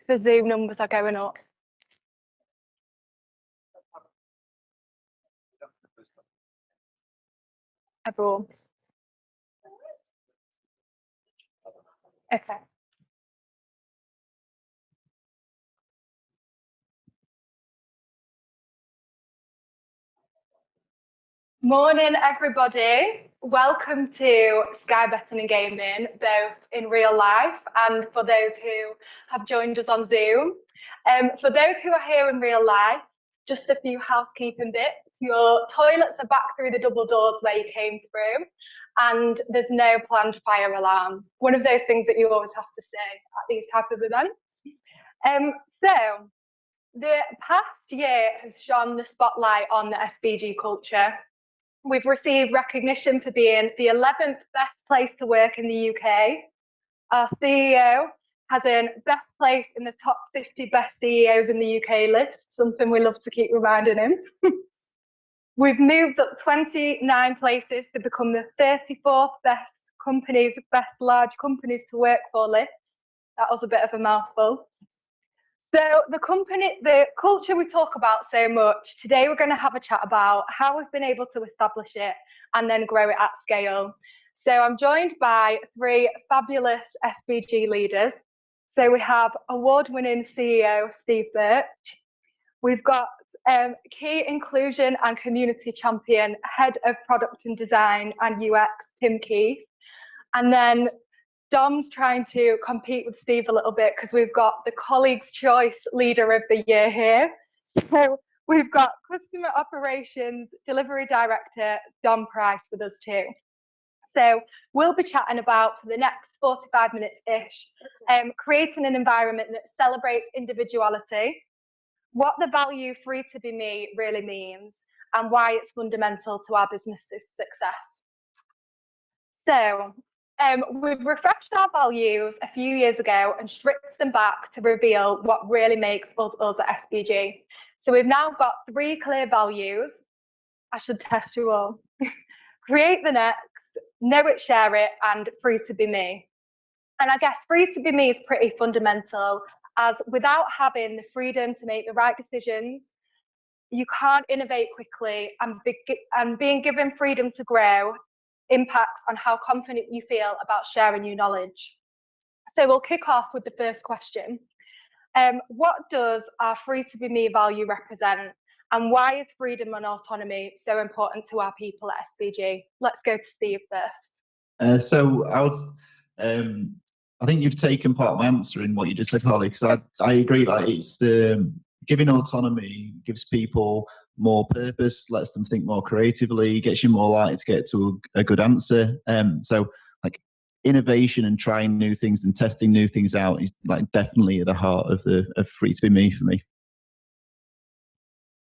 The Zoom numbers are going up. Everyone. Okay. Morning, everybody. Welcome to Sky Betting and Gaming, both in real life and for those who have joined us on Zoom. For those who are here in real life, just a few housekeeping bits. Your toilets are back through the double doors where you came through, and there's no planned fire alarm. One of those things that you always have to say at these type of events. So the past year has shone the spotlight on the SBG culture. We've received recognition for being the 11th best place to work in the UK. Our CEO has earned best place in the top 50 best CEOs in the UK list, something we love to keep reminding him. We've moved up 29 places to become the 34th best large companies to work for list. That was a bit of a mouthful. So the culture we talk about so much, today we're going to have a chat about how we've been able to establish it and then grow it at scale. So I'm joined by three fabulous SBG leaders. So we have award-winning CEO Steve Birch. We've got key inclusion and community champion, head of product and design and UX, Tim Keith. And then Dom's trying to compete with Steve a little bit because we've got the Colleagues' Choice Leader of the Year here. So we've got Customer Operations Delivery Director, Dom Price, with us too. So we'll be chatting about, for the next 45 minutes-ish, creating an environment that celebrates individuality, what the value free to be me really means, and why it's fundamental to our business's success. So we've refreshed our values a few years ago and stripped them back to reveal what really makes us at SBG. So we've now got three clear values. I should test you all. Create the next, know it, share it, and free to be me. And I guess free to be me is pretty fundamental, as without having the freedom to make the right decisions, you can't innovate quickly, and being given freedom to grow impacts on how confident you feel about sharing your knowledge. So we'll kick off with the first question. What does our free to be me value represent? And why is freedom and autonomy so important to our people at SBG? Let's go to Steve first. I think you've taken part of my answer in what you just said, Holly, because I agree. Like, it's giving autonomy gives people more purpose, lets them think more creatively, gets you more likely to get to a good answer. So like innovation and trying new things and testing new things out is like definitely at the heart of free to be me for me.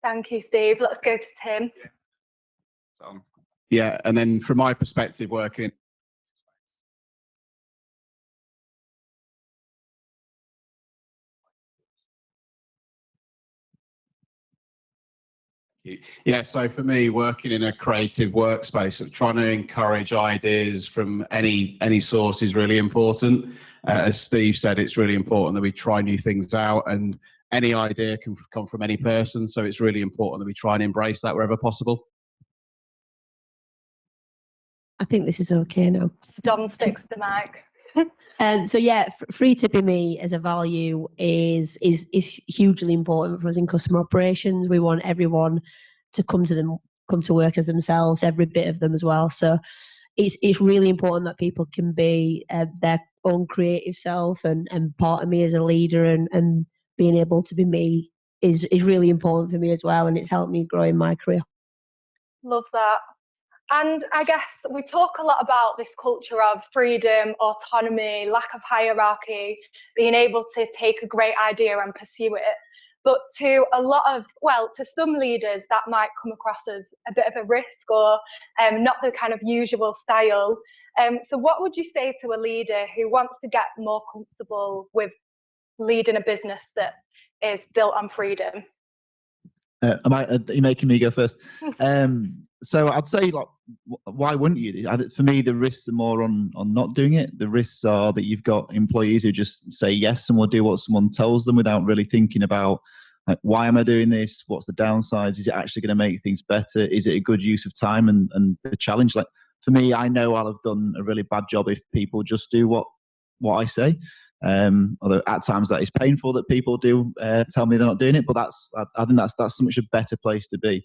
Thank you, Steve. Let's go to Tim. Yeah, and then from my perspective, working. Yeah, so for me, working in a creative workspace, trying to encourage ideas from any source is really important. As Steve said, it's really important that we try new things out, and any idea can come from any person. So it's really important that we try and embrace that wherever possible. I think this is okay now. Dom sticks the mic. So yeah, free to be me as a value is hugely important for us in customer operations. We want everyone to come to work as themselves, every bit of them as well. So it's really important that people can be their own creative self, and part of me as a leader and being able to be me is really important for me as well, and it's helped me grow in my career. Love that. And I guess we talk a lot about this culture of freedom, autonomy, lack of hierarchy, being able to take a great idea and pursue it. But to some leaders, that might come across as a bit of a risk, or not the kind of usual style. So what would you say to a leader who wants to get more comfortable with leading a business that is built on freedom? Are you making me go first? So I'd say, like, why wouldn't you? For me, the risks are more on not doing it. The risks are that you've got employees who just say yes and will do what someone tells them without really thinking about, like, why am I doing this? What's the downsides? Is it actually going to make things better? Is it a good use of time and the challenge? Like, for me, I know I'll have done a really bad job if people just do what I say. Although at times that is painful that people do tell me they're not doing it, but I think that's so much a better place to be.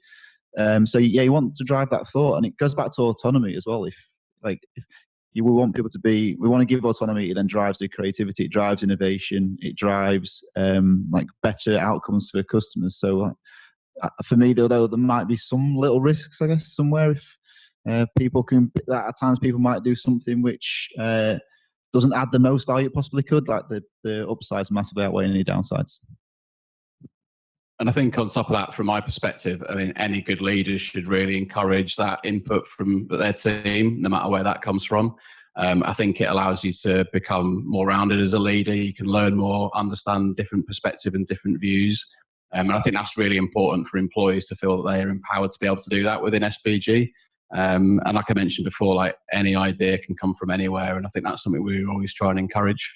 So yeah, you want to drive that thought, and it goes back to autonomy as well. If we want people to be, we want to give autonomy, it then drives the creativity, it drives innovation, it drives like better outcomes for customers. So for me, though, there might be some little risks, I guess, somewhere. If people can, at times people might do something which doesn't add the most value it possibly could, like the upsides massively outweigh any downsides. And I think on top of that, from my perspective, I mean, any good leaders should really encourage that input from their team, no matter where that comes from. I think it allows you to become more rounded as a leader. You can learn more, understand different perspectives and different views. And I think that's really important for employees to feel that they are empowered to be able to do that within SBG. And like I mentioned before, like, any idea can come from anywhere. And I think that's something we always try and encourage.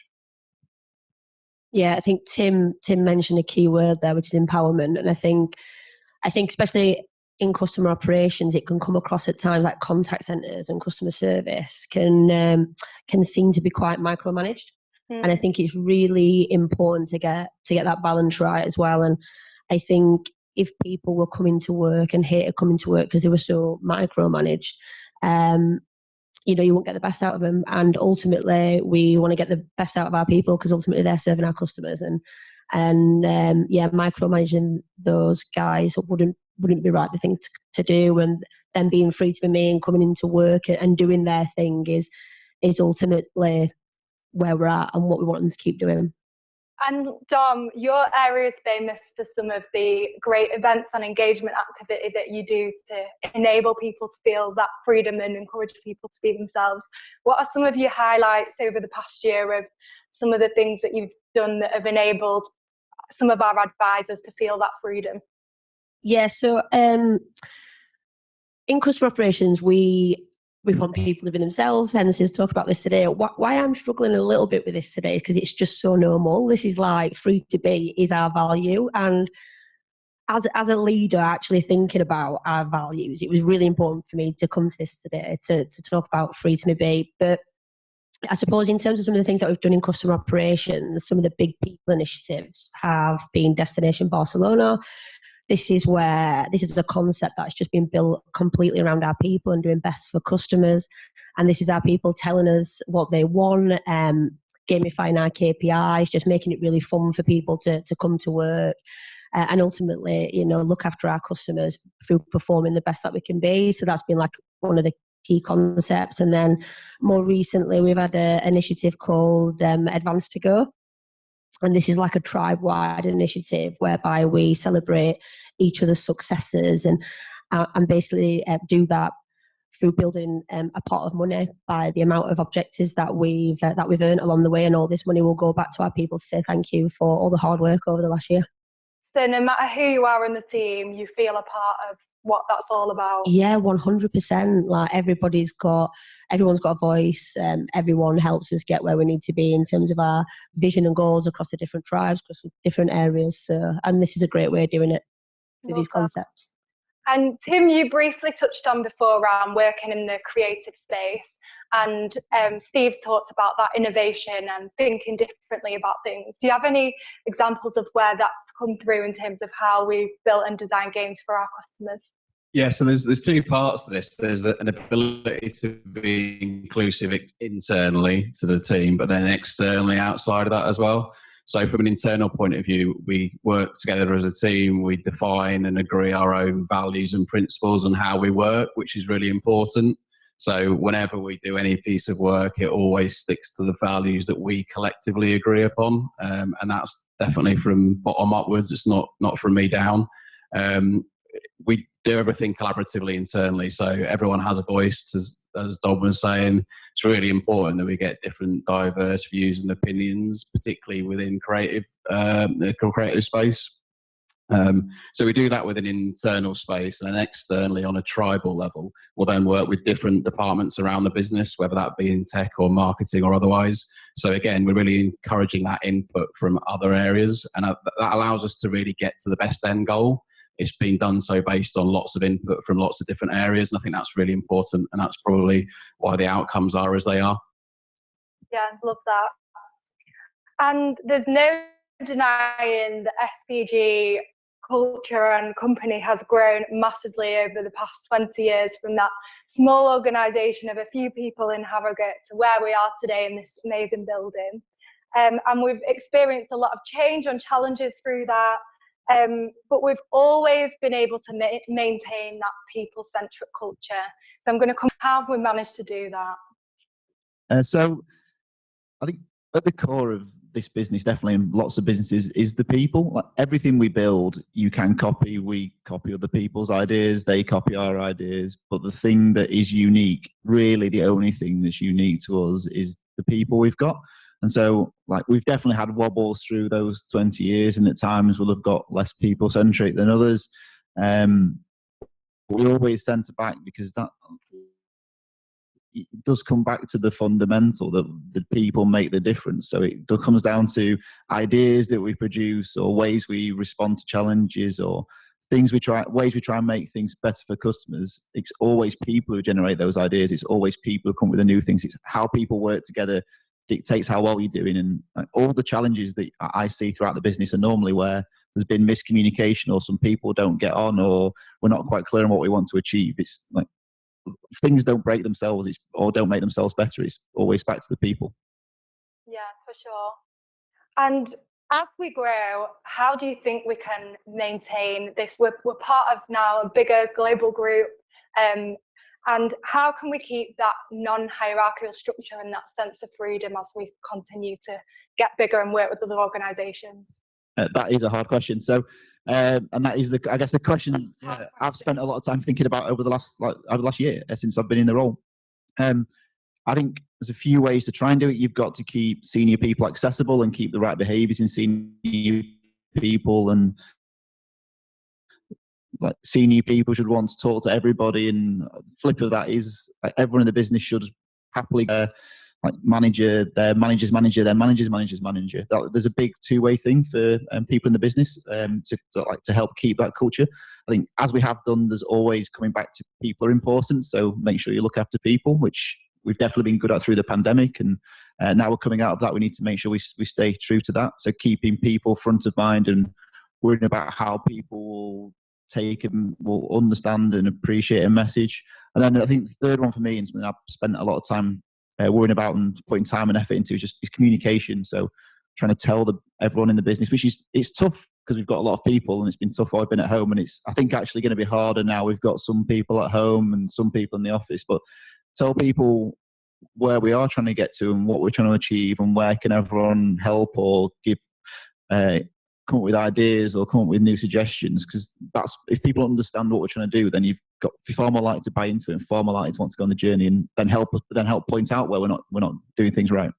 Yeah, I think Tim mentioned a key word there, which is empowerment. And I think especially in customer operations, it can come across at times like contact centres and customer service can seem to be quite micromanaged. And I think it's really important to get that balance right as well. And I think if people were coming to work and hated coming to work because they were so micromanaged, you won't get the best out of them. And ultimately, we want to get the best out of our people because ultimately they're serving our customers. And micromanaging those guys wouldn't be the thing to do. And them being free to be me and coming into work and doing their thing is ultimately where we're at and what we want them to keep doing. And Dom, your area is famous for some of the great events and engagement activity that you do to enable people to feel that freedom and encourage people to be themselves. What are some of your highlights over the past year of some of the things that you've done that have enabled some of our advisors to feel that freedom? Yeah, so in customer operations, we want people to be themselves. Hennessy's talked about this today. Why I'm struggling a little bit with this today is because it's just so normal. This is like free to be is our value. And as a leader actually thinking about our values, it was really important for me to come to this today to talk about free to be. But I suppose in terms of some of the things that we've done in customer operations, some of the big people initiatives have been Destination Barcelona. This is a concept that's just been built completely around our people and doing best for customers. And this is our people telling us what they want, gamifying our KPIs, just making it really fun for people to come to work. And ultimately, look after our customers through performing the best that we can be. So that's been like one of the key concepts. And then more recently, we've had an initiative called Advance to Go. And this is like a tribe-wide initiative whereby we celebrate each other's successes and basically do that through building a pot of money by the amount of objectives that we've earned along the way. And all this money will go back to our people to say thank you for all the hard work over the last year. So no matter who you are in the team, you feel a part of what that's all about. Yeah, 100%. Like everyone's got a voice. Everyone helps us get where we need to be in terms of our vision and goals across the different tribes, across the different areas. And this is a great way of doing it with these concepts. And Tim, you briefly touched on before around working in the creative space, and Steve's talked about that innovation and thinking differently about things. Do you have any examples of where that's come through in terms of how we've built and designed games for our customers? Yeah, so there's two parts to this. There's an ability to be inclusive internally to the team, but then externally outside of that as well. So from an internal point of view, we work together as a team. We define and agree our own values and principles and how we work, which is really important. So whenever we do any piece of work, it always sticks to the values that we collectively agree upon. And that's definitely from bottom upwards. It's not from me down. We do everything collaboratively internally. So everyone has a voice, as Dom was saying. It's really important that we get different diverse views and opinions, particularly within the creative space. So we do that with an internal space, and then externally on a tribal level, we'll then work with different departments around the business, whether that be in tech or marketing or otherwise. So again, we're really encouraging that input from other areas, and that allows us to really get to the best end goal. It's been done so based on lots of input from lots of different areas, and I think that's really important, and that's probably why the outcomes are as they are. Yeah, love that. And there's no denying the SPG culture and company has grown massively over the past 20 years, from that small organisation of a few people in Harrogate to where we are today in this amazing building. And we've experienced a lot of change and challenges through that, but we've always been able to maintain that people-centric culture. So I'm going to come, how have we managed to do that? So I think at the core of this business, definitely in lots of businesses, is the people. Like everything we build, you can copy. We copy other people's ideas, they copy our ideas. But the thing that is unique, really the only thing that's unique to us, is the people we've got. And so, like, we've definitely had wobbles through those 20 years, and at times we'll have got less people-centric than others. We always centre back, because that it does come back to the fundamental that the people make the difference. So it comes down to ideas that we produce, or ways we respond to challenges, or ways we try and make things better for customers. It's always people who generate those ideas. It's always people who come up with the new things. It's how people work together dictates how well you're doing. And all the challenges that I see throughout the business are normally where there's been miscommunication, or some people don't get on, or we're not quite clear on what we want to achieve. It's like, things don't break themselves, or don't make themselves better. It's always back to the people. Yeah, for sure. And as we grow, how do you think we can maintain this? We're part of now a bigger global group, and how can we keep that non-hierarchical structure and that sense of freedom as we continue to get bigger and work with other organisations? That is a hard question. So, and that is I guess the question I've spent a lot of time thinking about over the last year, since I've been in the role. I think there's a few ways to try and do it. You've got to keep senior people accessible and keep the right behaviours in senior people, and like senior people should want to talk to everybody. And the flip of that is everyone in the business should happily like manager, their manager's manager, their manager's manager's manager. There's a big two-way thing for people in the business to help keep that culture. I think as we have done, there's always coming back to people are important. So make sure you look after people, which we've definitely been good at through the pandemic. And now we're coming out of that, we need to make sure we stay true to that. So keeping people front of mind and worrying about how people will take and will understand and appreciate a message. And then I think the third one for me, and something I've spent a lot of time worrying about and putting time and effort into, is communication. So trying to tell everyone in the business, it's tough because we've got a lot of people, and it's been tough while I've been at home, and it's I think actually going to be harder now. We've got some people at home and some people in the office, but tell people where we are trying to get to and what we're trying to achieve, and where can everyone help or give come up with ideas or come up with new suggestions. Because that's, if people understand what we're trying to do, then you've got far more likely to buy into it and far more likely to want to go on the journey, and then help point out where we're not doing things right.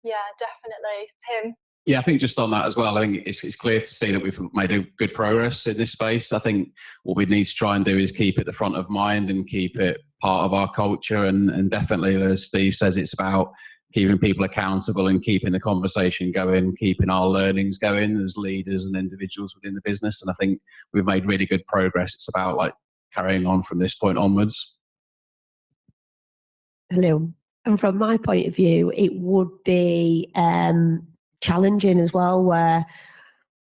Yeah, definitely. Tim? Yeah, I think just on that as well, I think it's clear to see that we've made a good progress in this space. I think what we need to try and do is keep it the front of mind and keep it part of our culture. And definitely, as Steve says, it's about keeping people accountable and keeping the conversation going, keeping our learnings going as leaders and individuals within the business. And I think we've made really good progress. It's about like carrying on from this point onwards. Hello. And from my point of view, it would be challenging as well, where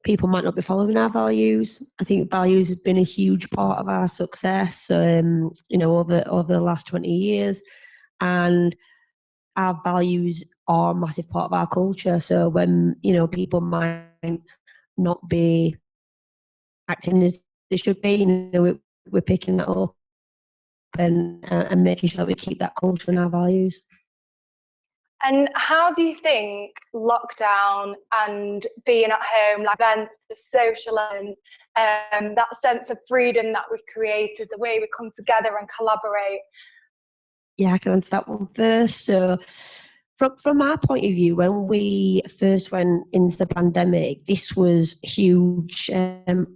people might not be following our values. I think values has been a huge part of our success, over the last 20 years. And our values are a massive part of our culture. So when, people might not be acting as they should be, we're picking that up and making sure that we keep that culture and our values. And how do you think lockdown and being at home, like events, the social element, that sense of freedom that we've created, the way we come together and collaborate? Yeah, I can answer that one first. So From our point of view, when we first went into the pandemic, this was huge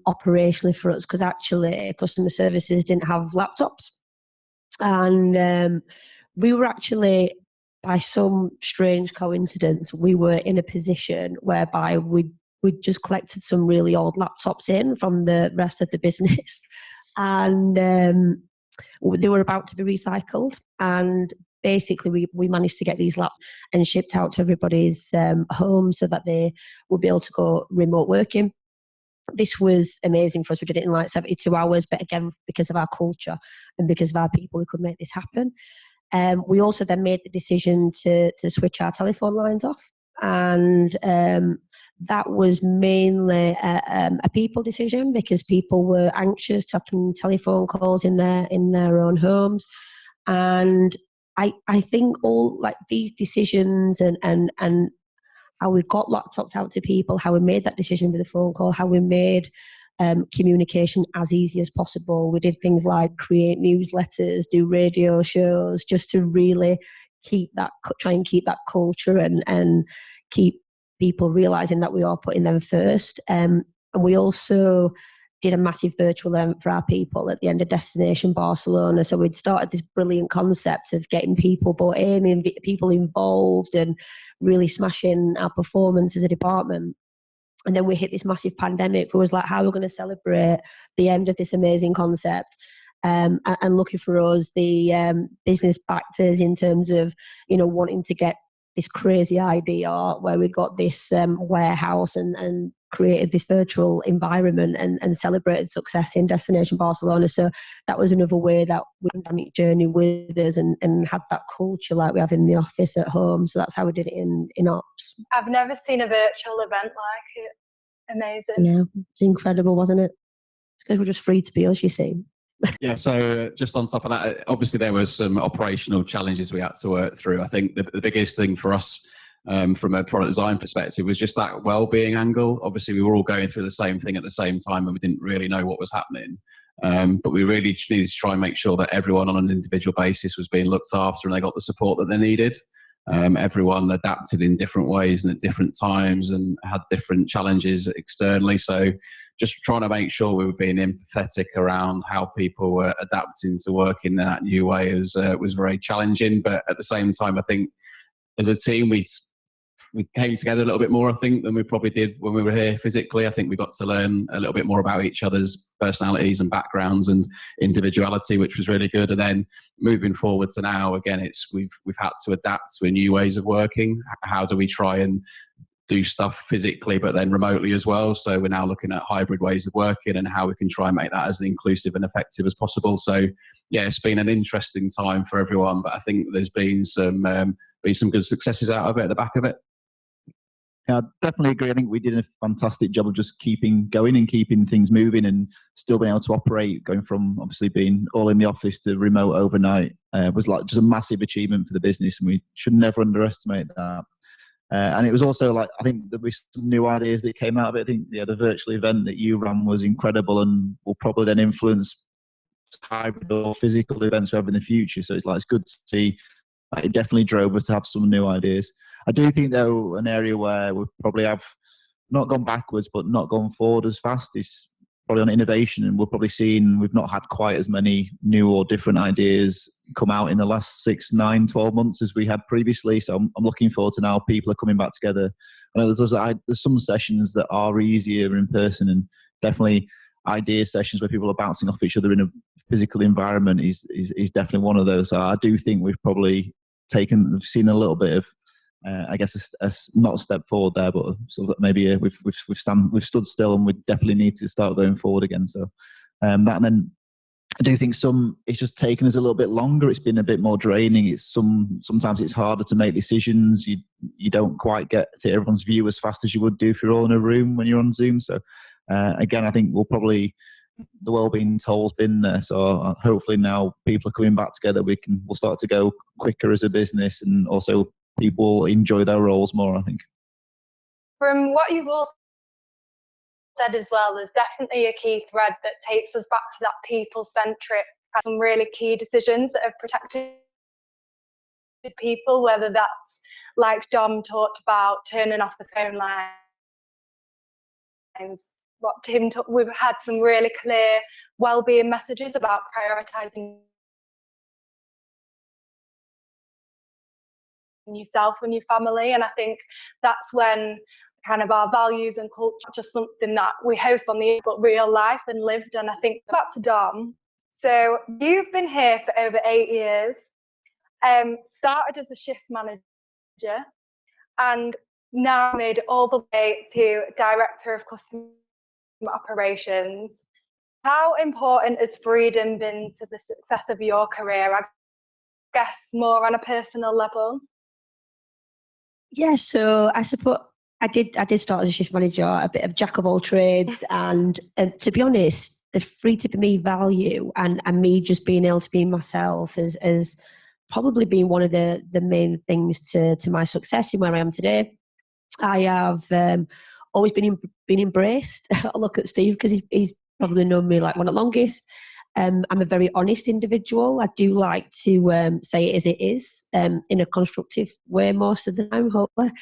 operationally for us, because actually customer services didn't have laptops. And we were actually, by some strange coincidence, we were in a position whereby we'd just collected some really old laptops in from the rest of the business. And they were about to be recycled. And basically, we managed to get these laptops and shipped out to everybody's home so that they would be able to go remote working. This was amazing for us. We did it in like 72 hours, but again, because of our culture and because of our people, we could make this happen. We also then made the decision to switch our telephone lines off, and that was mainly a people decision, because people were anxious taking telephone calls in their own homes. And I think all like these decisions and how we got laptops out to people, how we made that decision with a phone call, how we made communication as easy as possible. We did things like create newsletters, do radio shows, just to really try and keep that culture and keep people realising that we are putting them first. And we also did a massive virtual event for our people at the end of Destination Barcelona. So we'd started this brilliant concept of getting people bought in and people involved and really smashing our performance as a department. And then we hit this massive pandemic. It was like, how are we going to celebrate the end of this amazing concept? And lucky for us, the business backed us in terms of, wanting to get this crazy idea where we got this warehouse and created this virtual environment and celebrated success in Destination Barcelona. So that was another way that we dynamic journey with us and had that culture like we have in the office at home. So that's how we did it in ops. I've never seen a virtual event like it. Amazing. Yeah, it's incredible, wasn't it? Because we're just free to be us, you see. Yeah, so just on top of that, obviously there were some operational challenges we had to work through. I think the biggest thing for us from a product design perspective was just that well-being angle. Obviously, we were all going through the same thing at the same time and we didn't really know what was happening. But we really needed to try and make sure that everyone on an individual basis was being looked after and they got the support that they needed. Everyone adapted in different ways and at different times and had different challenges externally. So just trying to make sure we were being empathetic around how people were adapting to working in that new way was very challenging. But at the same time, I think as a team, we came together a little bit more, I think, than we probably did when we were here physically. I think we got to learn a little bit more about each other's personalities and backgrounds and individuality, which was really good. And then moving forward to now, again, we've had to adapt to new ways of working. How do we try and do stuff physically, but then remotely as well? So we're now looking at hybrid ways of working and how we can try and make that as inclusive and effective as possible. So yeah, it's been an interesting time for everyone, but I think there's been some good successes out of it at the back of it. Yeah, I definitely agree. I think we did a fantastic job of just keeping going and keeping things moving and still being able to operate, going from obviously being all in the office to remote overnight was like just a massive achievement for the business, and we should never underestimate that. And it was also like, I think there were some new ideas that came out of it. I think the virtual event that you ran was incredible and will probably then influence hybrid or physical events we have in the future. So it's good to see. It definitely drove us to have some new ideas. I do think, though, an area where we probably have not gone backwards but not gone forward as fast is probably on innovation. And we're probably seeing we've not had quite as many new or different ideas come out in the last 6, 9, 12 months as we had previously. So I'm looking forward to now people are coming back together. I know there's some sessions that are easier in person, and definitely idea sessions where people are bouncing off each other in a physical environment is definitely one of those. So I do think we've probably seen a little bit of I guess not a step forward there, but sort of maybe we've stood still, and we definitely need to start going forward again. So that, and then I do think it's just taken us a little bit longer. It's been a bit more draining. Sometimes it's harder to make decisions. You don't quite get to everyone's view as fast as you would do if you're all in a room when you're on Zoom. So again, I think the wellbeing toll's been there. So hopefully now people are coming back together. We'll start to go quicker as a business, and also people enjoy their roles more, I think. From what you've all said as well, there's definitely a key thread that takes us back to that people-centric, some really key decisions that have protected people, whether that's like Dom talked about, turning off the phone lines. We've had some really clear well-being messages about prioritising yourself and your family, and I think that's when kind of our values and culture, just something that we host on the but real life and lived. And I think back to Dom. So you've been here for over 8 years, started as a shift manager, and now made it all the way to director of customer operations. How important has freedom been to the success of your career? I guess more on a personal level. Yeah, so I suppose I did start as a shift manager, a bit of jack of all trades, and to be honest, the free to be me value and me just being able to be myself has probably been one of the main things to my success in where I am today. I have always been embraced. I look at Steve because he's probably known me like one of the longest. I'm a very honest individual. I do like to say it as it is, in a constructive way most of the time, hopefully.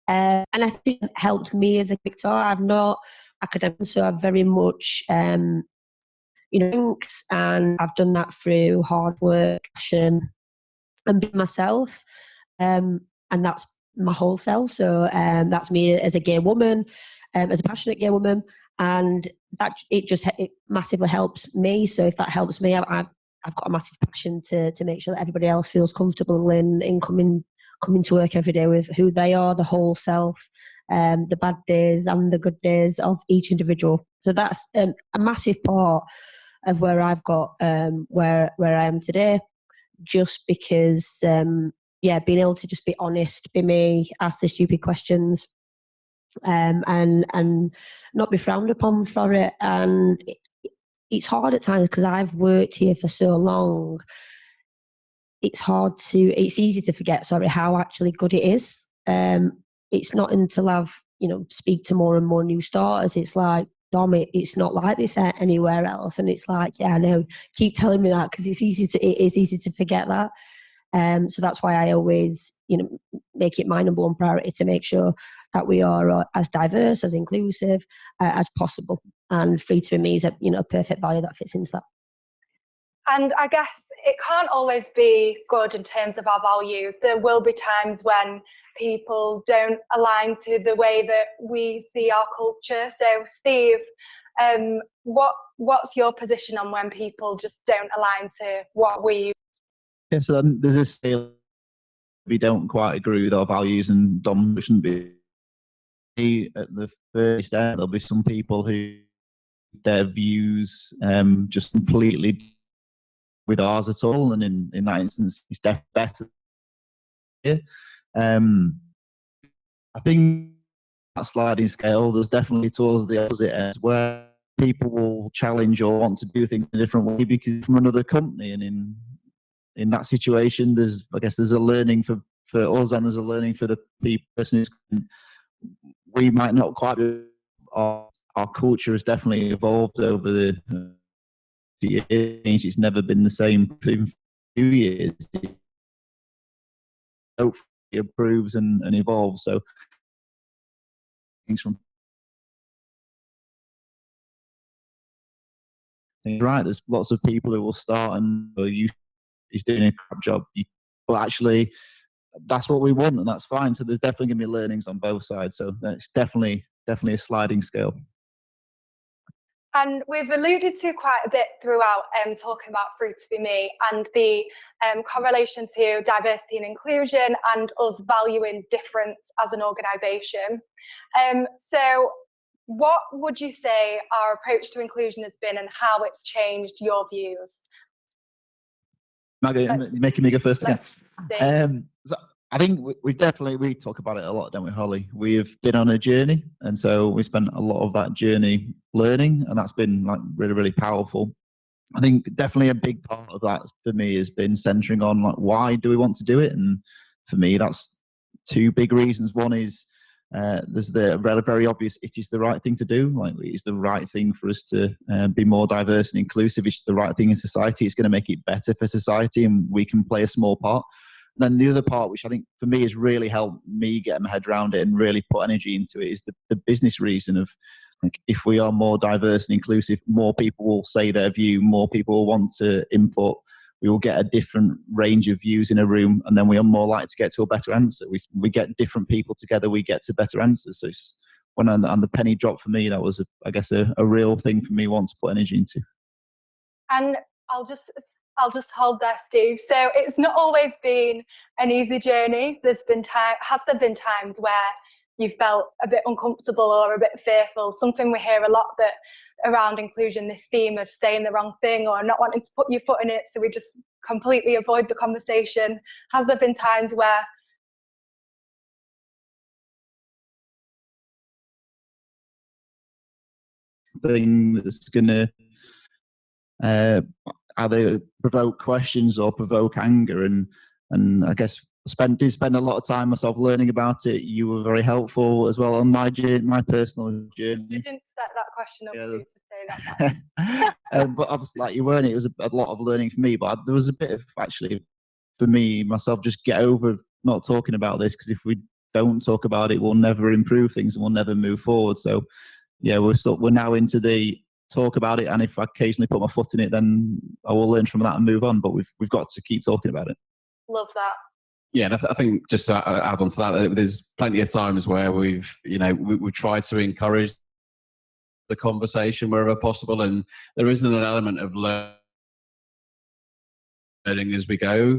And I think it helped me as a victor. I'm not academic, so I've very much, thinks, and I've done that through hard work, passion, and being myself. And that's my whole self. So that's me as a gay woman, as a passionate gay woman, and that it massively helps me. So if that helps me, I've got a massive passion to make sure that everybody else feels comfortable in coming to work every day with who they are, the whole self, the bad days and the good days of each individual. So that's a massive part of where I've got where I am today, just because being able to just be honest, be me, ask the stupid questions, and not be frowned upon for it. And it's hard at times because I've worked here for so long. It's easy to forget, how actually good it is. It's not until I've, speak to more and more new starters, it's like, Dom, it's not like this anywhere else. And it's like, yeah, I know, keep telling me that, because it is easy to forget that. So that's why I always, make it my number one priority to make sure that we are as diverse, as inclusive as possible. And free to be me is a perfect value that fits into that. And I guess it can't always be good in terms of our values. There will be times when people don't align to the way that we see our culture. So Steve, what's your position on when people just don't align to what we... Yeah, so there's a scale. We don't quite agree with our values, and Dom shouldn't be at the first step. There'll be some people who their views just completely with ours at all, and in that instance, it's definitely better. I think that sliding scale, there's definitely towards the opposite end where people will challenge or want to do things in a different way because from another company, and in that situation, there's a learning for us, and there's a learning for the person who's. We might not quite be. Our culture has definitely evolved over the years. It's never been the same for a few years. It hopefully improves and evolves. So things from. Right, there's lots of people who will start and he's doing a crap job, but actually that's what we want, and that's fine. So there's definitely going to be learnings on both sides. So that's definitely a sliding scale. And we've alluded to quite a bit throughout talking about Free to Be Me and the correlation to diversity and inclusion and us valuing difference as an organisation. So what would you say our approach to inclusion has been and how it's changed your views? Maggie, you're making me go first again. So I think we talk about it a lot, don't we, Holly? We've been on a journey, and so we spent a lot of that journey learning, and that's been like really, really powerful. I think definitely a big part of that for me has been centering on like why do we want to do it, and for me that's two big reasons. One is there's the very obvious, it is the right thing to do. Like it's the right thing for us to be more diverse and inclusive. It's the right thing in society. It's going to make it better for society, and we can play a small part. then the other part, which I think for me has really helped me get my head around it and really put energy into it, is the business reason of, like, if we are more diverse and inclusive, more people will say their view, more people will want to input. We will get a different range of views in a room, and then we are more likely to get to a better answer. We get different people together, we get to better answers. So it's, when and the penny dropped for me, that was, I guess, a real thing for me once to put energy into. And I'll just hold there, Steve. So it's not always been an easy journey. Has there been times where you felt a bit uncomfortable or a bit fearful? Something we hear a lot that around inclusion, this theme of saying the wrong thing or not wanting to put your foot in it, so we just completely avoid the conversation. Has there been times where thing that's going to either provoke questions or provoke anger, and I guess did spend a lot of time myself learning about it. You were very helpful as well on my personal journey. You didn't set that question up for you to say that. But obviously, like you weren't, it was a lot of learning for me. But there was a bit of, actually, for me myself, just get over not talking about this, because if we don't talk about it, we'll never improve things and we'll never move forward. So yeah, we're now into the talk about it, and if I occasionally put my foot in it, then I will learn from that and move on. But we've got to keep talking about it. Love that. Yeah, and I think just to add on to that, there's plenty of times where we've tried to encourage the conversation wherever possible, and there isn't an element of learning as we go,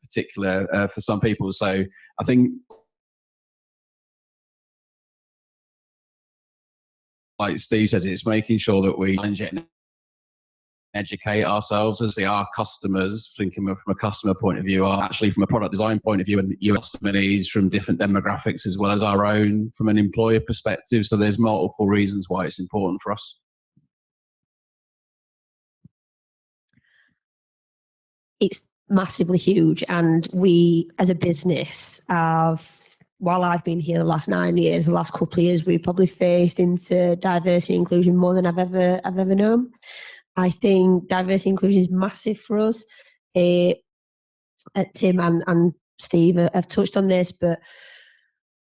particular for some people. So I think, like Steve says, it's making sure that we challenge it and educate ourselves as our customers, thinking from a customer point of view, are actually from a product design point of view, and your customer needs from different demographics as well as our own from an employer perspective. So there's multiple reasons why it's important for us. It's massively huge, and we as a business have, while I've been here the last 9 years, the last couple of years, we've probably faced into diversity and inclusion more than I've ever known. I think diversity and inclusion is massive for us. Tim and Steve have touched on this, but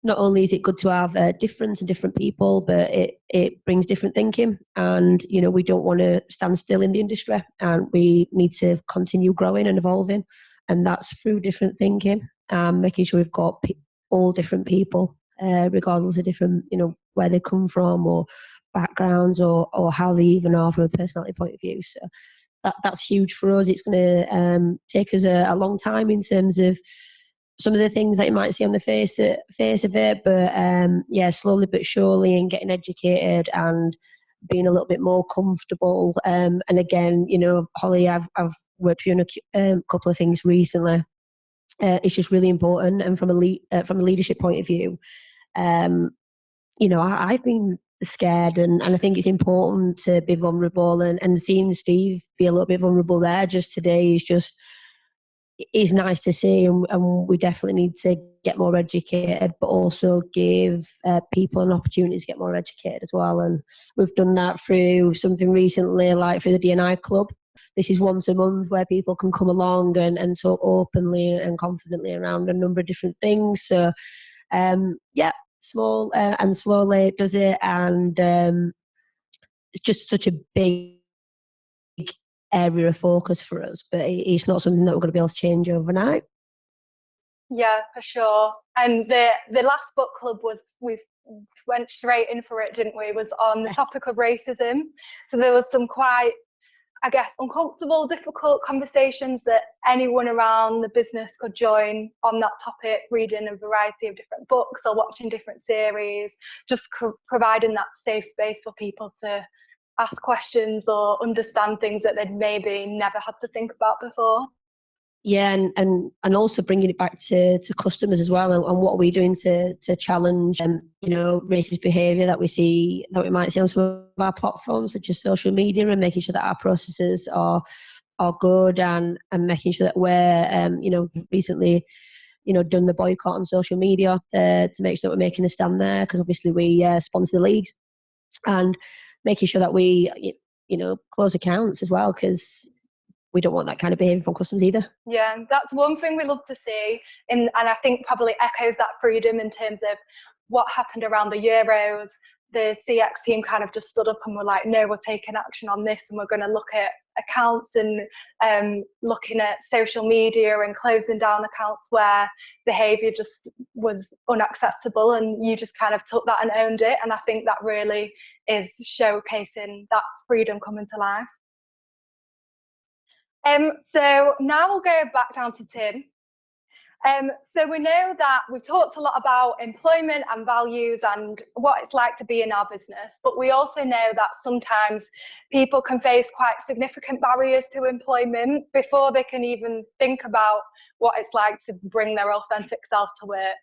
not only is it good to have different people, but it brings different thinking. And, we don't want to stand still in the industry, and we need to continue growing and evolving. And that's through different thinking, making sure we've got all different people, regardless of different, where they come from or backgrounds or how they even are from a personality point of view. So that's huge for us. It's going to take us a long time in terms of some of the things that you might see on the face of it, but slowly but surely, and getting educated and being a little bit more comfortable. And again, Holly, I've worked with you on a couple of things recently. It's just really important, and from a leadership point of view, I've been scared, and I think it's important to be vulnerable, and seeing Steve be a little bit vulnerable there just today is nice to see, and we definitely need to get more educated, but also give people an opportunity to get more educated as well. And we've done that through something recently, like through the D&I Club. This is once a month where people can come along and talk openly and confidently around a number of different things. So small and slowly it does it, and it's just such a big area of focus for us, but it's not something that we're going to be able to change overnight. Yeah, for sure. And the last book club we went straight in for it, didn't we? Was on the topic of racism. So there was some quite, I guess, uncomfortable, difficult conversations that anyone around the business could join on that topic, reading a variety of different books or watching different series, just providing that safe space for people to ask questions or understand things that they'd maybe never had to think about before. Yeah, and also bringing it back to customers as well, and what are we doing to challenge racist behaviour that we might see on some of our platforms such as social media, and making sure that our processes are good, and making sure that we're recently done the boycott on social media to make sure that we're making a stand there, because obviously we sponsor the leagues, and making sure that we close accounts as well, because we don't want that kind of behaviour from customers either. Yeah, that's one thing we love to see, and I think probably echoes that freedom in terms of what happened around the Euros. The CX team kind of just stood up and were like, no, we're taking action on this, and we're going to look at accounts and looking at social media and closing down accounts where behaviour just was unacceptable, and you just kind of took that and owned it. And I think that really is showcasing that freedom coming to life. So now we'll go back down to Tim. So we know that we've talked a lot about employment and values and what it's like to be in our business, but we also know that sometimes people can face quite significant barriers to employment before they can even think about what it's like to bring their authentic self to work.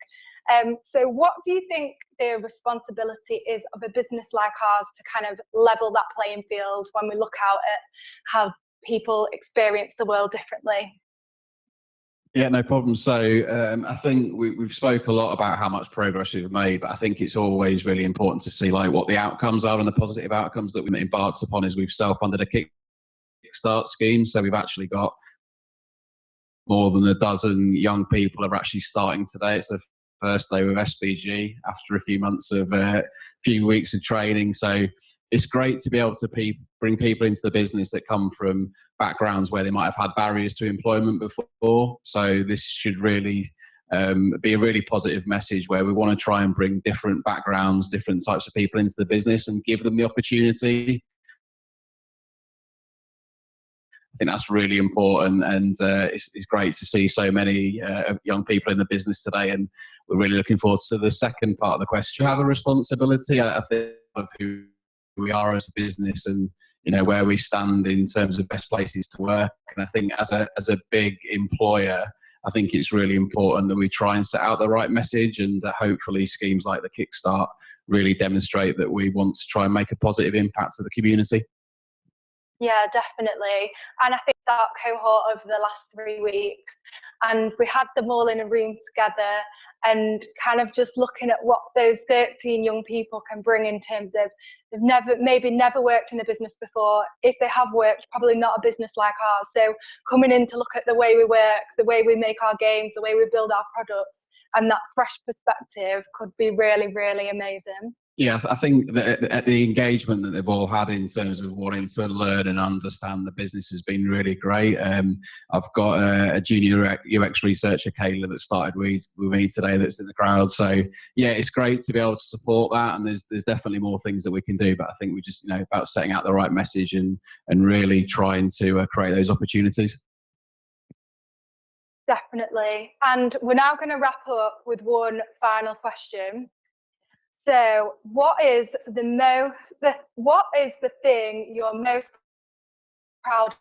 So what do you think the responsibility is of a business like ours to kind of level that playing field when we look out at how people experience the world differently? Yeah, no problem. So I think we've spoke a lot about how much progress we've made, but I think it's always really important to see like what the outcomes are, and the positive outcomes that we've embarked upon is we've self-funded a Kickstart scheme. So we've actually got more than a dozen young people are actually starting today. It's the first day with SBG after a few months of few weeks of training. So it's great to be able to bring people into the business that come from backgrounds where they might have had barriers to employment before. So this should really be a really positive message where we want to try and bring different backgrounds, different types of people into the business and give them the opportunity. I think that's really important, and it's great to see so many young people in the business today, and we're really looking forward to the second part of the question. Have a responsibility, I think, of who we are as a business and where we stand in terms of best places to work. And I think as a big employer, I think it's really important that we try and set out the right message, and hopefully schemes like the Kickstart really demonstrate that we want to try and make a positive impact to the community. Yeah, definitely. And I think that cohort over the last 3 weeks, and we had them all in a room together and kind of just looking at what those 13 young people can bring in terms of they've maybe never worked in a business before. If they have worked, probably not a business like ours. So coming in to look at the way we work, the way we make our games, the way we build our products, and that fresh perspective could be really, really amazing. Yeah, I think that the engagement that they've all had in terms of wanting to learn and understand the business has been really great. I've got a junior UX researcher, Kayla, that started with me today that's in the crowd. So yeah, it's great to be able to support that, and there's definitely more things that we can do, but I think we just about setting out the right message and really trying to create those opportunities. Definitely. And we're now going to wrap up with one final question. So what is the thing you're most proud